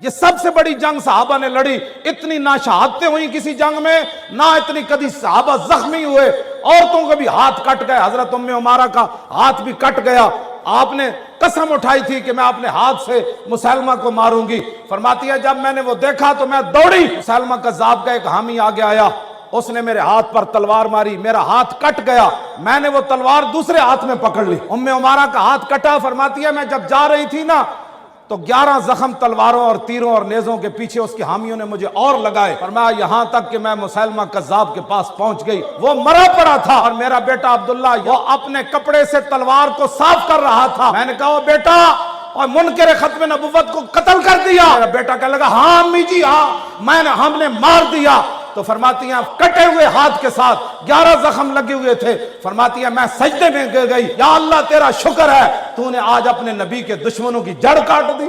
ये सबसे बड़ी जंग सहाबा ने लड़ी। इतनी ना शहादतें हुई किसी जंग में, ना इतनी कभी सहाबा जख्मी हुए। औरतों का भी हाथ कट गए, हजरत उम्मे उमारा का हाथ भी कट गया। आपने कसम उठाई थी कि मैं अपने हाथ से मुसलमा को मारूंगी। फरमाती है जब मैंने वो देखा तो मैं दौड़ी। मुसलमा कज़्ज़ाब का एक हामी आगे आया, उसने मेरे हाथ पर तलवार मारी, मेरा हाथ कट गया। मैंने वो तलवार दूसरे हाथ में पकड़ ली। उम्मे उमारा का हाथ कटा। फरमाती है मैं जब जा रही थी ना तो 11 जख्म तलवारों और तीरों और नेजों के पीछे उसके हामियों ने मुझे और लगाए। फरमाया यहां तक कि मैं मुसलमा कज़्ज़ाब के पास पहुंच गई। वो मरा पड़ा था और मेरा बेटा अब्दुल्ला वो अपने कपड़े से तलवार को साफ कर रहा था। मैंने कहा बेटा, और मुनकर खत्म नबुव्वत को कत्ल कर दिया। मेरा बेटा कहने लगा हाँ अम्मी जी हाँ, हमने मार दिया। तो फरमाती हैं कटे हुए हाथ के साथ 11 जख्म लगे हुए थे। फरमाती है मैं सजदे में गिर गई, या अल्लाह तेरा शुक्र है तूने आज अपने नबी के दुश्मनों की जड़ काट दी।